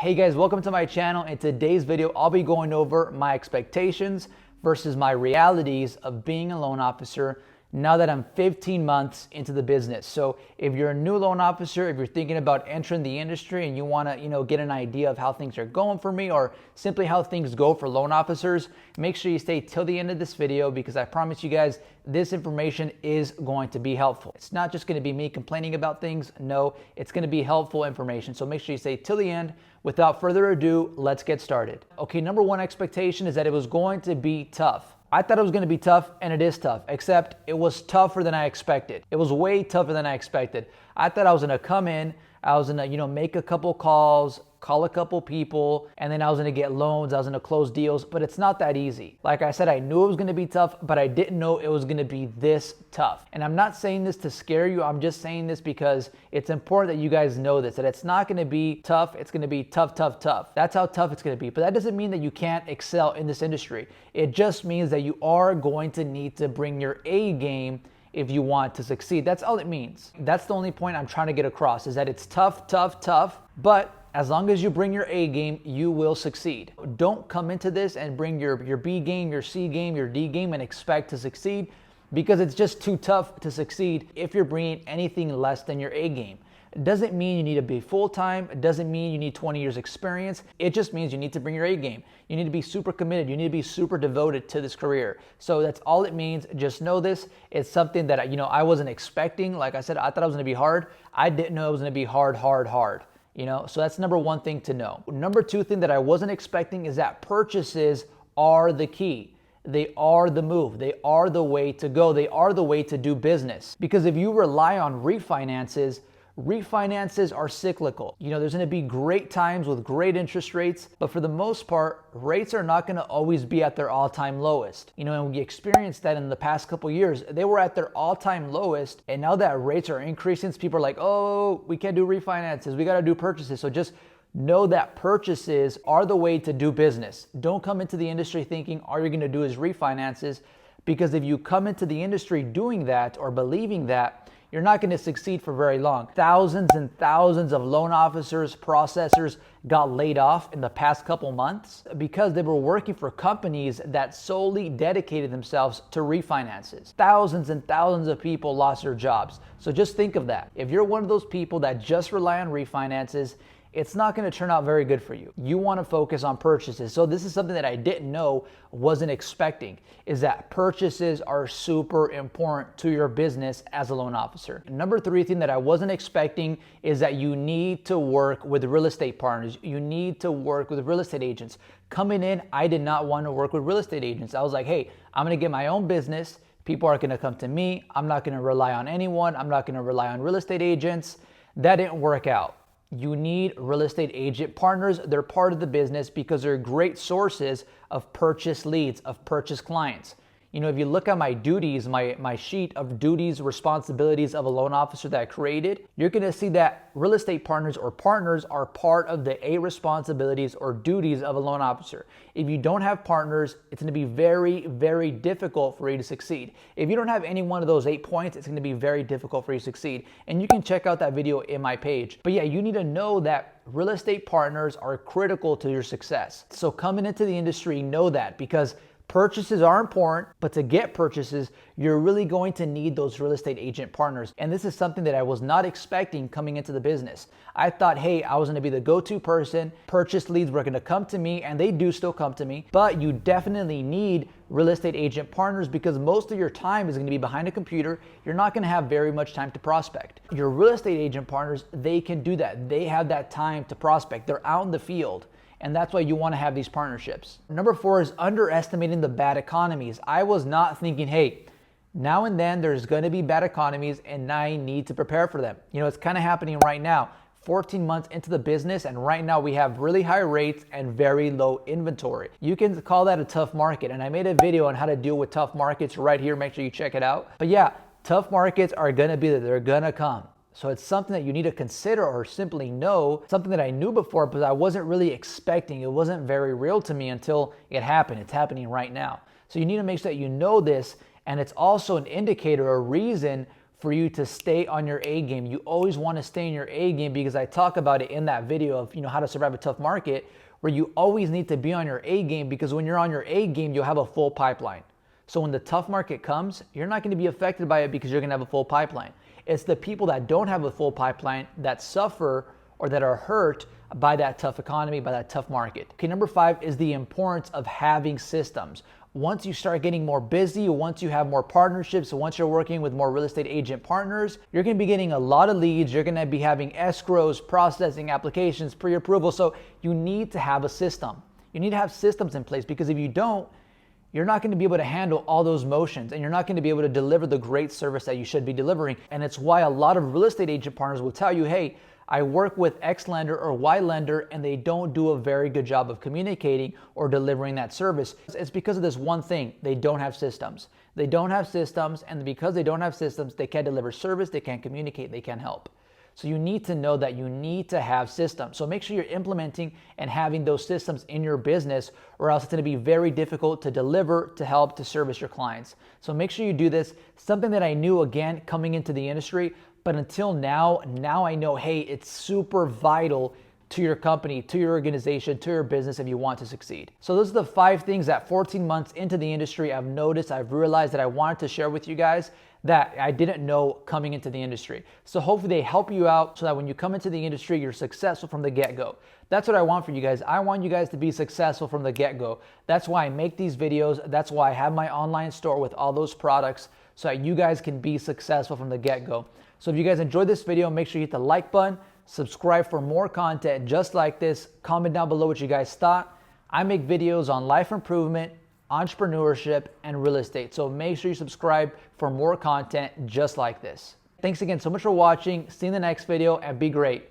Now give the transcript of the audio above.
Hey guys, welcome to my channel. In today's video, I'll be going over my expectations versus my realities of being a loan officer now that I'm 15 months into the business. So if you're a new loan officer, if you're thinking about entering the industry and you want to, get an idea of how things are going for me or simply how things go for loan officers, make sure you stay till the end of this video because I promise you guys this information is going to be helpful. It's not just going to be me complaining about things. No, it's going to be helpful information. So make sure you stay till the end. Without further ado, let's get started. Okay, number one expectation is that it was going to be tough. I thought it was going to be tough, and it is tough, except it was tougher than I expected. It was way tougher than I expected. I thought I was going to come in, I was going to, make a couple calls, call a couple people, and then I was going to get loans, I was going to close deals, but it's not that easy. Like I said, I knew it was going to be tough, but I didn't know it was going to be this tough. And I'm not saying this to scare you, I'm just saying this because it's important that you guys know this, that it's not going to be tough, it's going to be tough, tough, tough. That's how tough it's going to be. But that doesn't mean that you can't excel in this industry. It just means that you are going to need to bring your A game if you want to succeed. That's all it means. That's the only point I'm trying to get across, is that it's tough, tough, tough, but as long as you bring your A game, you will succeed. Don't come into this and bring your B game, your C game, your D game and expect to succeed, because it's just too tough to succeed if you're bringing anything less than your A game. It doesn't mean you need to be full-time. It doesn't mean you need 20 years experience. It just means you need to bring your A game. You need to be super committed. You need to be super devoted to this career. So that's all it means. Just know this. It's something that, I wasn't expecting. Like I said, I thought it was going to be hard. I didn't know it was going to be hard. So that's number one thing to know. Number two thing that I wasn't expecting is that purchases are the key. They are the move. They are the way to go. They are the way to do business. Because if you rely on refinances are cyclical. There's going to be great times with great interest rates, but for the most part, rates are not going to always be at their all-time lowest. And we experienced that in the past couple years. They were at their all-time lowest, and now that rates are increasing, people are like, oh, we can't do refinances. We got to do purchases. So just know that purchases are the way to do business. Don't come into the industry thinking all you're going to do is refinances, because if you come into the industry doing that or believing that, you're not going to succeed for very long. Thousands and thousands of loan officers, processors got laid off in the past couple months because they were working for companies that solely dedicated themselves to refinances. Thousands and thousands of people lost their jobs. So just think of that. If you're one of those people that just rely on refinances, it's not going to turn out very good for you. You want to focus on purchases. So this is something that I didn't know, wasn't expecting, is that purchases are super important to your business as a loan officer. Number three thing that I wasn't expecting is that you need to work with real estate partners. You need to work with real estate agents. Coming in, I did not want to work with real estate agents. I was like, hey, I'm going to get my own business. People are going to come to me. I'm not going to rely on anyone. I'm not going to rely on real estate agents. That didn't work out. You need real estate agent partners. They're part of the business because they're great sources of purchase leads, of purchase clients. If you look at my duties, my sheet of duties, responsibilities of a loan officer that I created, you're going to see that real estate partners or partners are part of the A responsibilities or duties of a loan officer. If you don't have partners, it's going to be very, very difficult for you to succeed. If you don't have any one of those 8 points, it's going to be very difficult for you to succeed. And you can check out that video in my page. But yeah, you need to know that real estate partners are critical to your success. So coming into the industry, know that, because purchases are important, but to get purchases, you're really going to need those real estate agent partners. And this is something that I was not expecting coming into the business. I thought, hey, I was going to be the go-to person. Purchase leads were going to come to me, and they do still come to me. But you definitely need real estate agent partners because most of your time is going to be behind a computer. You're not going to have very much time to prospect. Your real estate agent partners, they can do that. They have that time to prospect. They're out in the field. And that's why you want to have these partnerships. Number four is underestimating the bad economies. I was not thinking, hey, now and then there's going to be bad economies and I need to prepare for them. It's kind of happening right now. 14 months into the business, and right now we have really high rates and very low inventory. You can call that a tough market. And I made a video on how to deal with tough markets right here. Make sure you check it out. But yeah, tough markets are going to be there. They're going to come. So it's something that you need to consider or simply know, something that I knew before, but I wasn't really expecting. It wasn't very real to me until it happened. It's happening right now. So you need to make sure that you know this, and it's also an indicator, a reason for you to stay on your A game. You always want to stay in your A game because I talk about it in that video of how to survive a tough market, where you always need to be on your A game, because when you're on your A game, you'll have a full pipeline. So when the tough market comes, you're not going to be affected by it because you're going to have a full pipeline. It's the people that don't have a full pipeline that suffer or that are hurt by that tough economy, by that tough market. Okay, number 5 is the importance of having systems. Once you start getting more busy, once you have more partnerships, once you're working with more real estate agent partners, you're going to be getting a lot of leads. You're going to be having escrows, processing applications, pre-approval. So you need to have a system. You need to have systems in place, because if you don't, you're not going to be able to handle all those motions, and you're not going to be able to deliver the great service that you should be delivering. And it's why a lot of real estate agent partners will tell you, hey, I work with X lender or Y lender, and they don't do a very good job of communicating or delivering that service. It's because of this one thing: they don't have systems. They don't have systems, and because they don't have systems, they can't deliver service, they can't communicate, they can't help. So you need to know that you need to have systems. So make sure you're implementing and having those systems in your business, or else it's going to be very difficult to deliver, to help, to service your clients. So make sure you do this. Something that I knew, again, coming into the industry, but until now I know, hey, it's super vital to your company, to your organization, to your business if you want to succeed. So those are the 5 things that 14 months into the industry I've noticed, I've realized that I wanted to share with you guys that I didn't know coming into the industry. So hopefully they help you out so that when you come into the industry, you're successful from the get-go. That's what I want for you guys. I want you guys to be successful from the get-go. That's why I make these videos. That's why I have my online store with all those products, so that you guys can be successful from the get-go. So if you guys enjoyed this video, make sure you hit the like button, subscribe for more content just like this, comment down below what you guys thought. I make videos on life improvement, entrepreneurship, and real estate. So make sure you subscribe for more content just like this. Thanks again so much for watching. See you in the next video, and be great.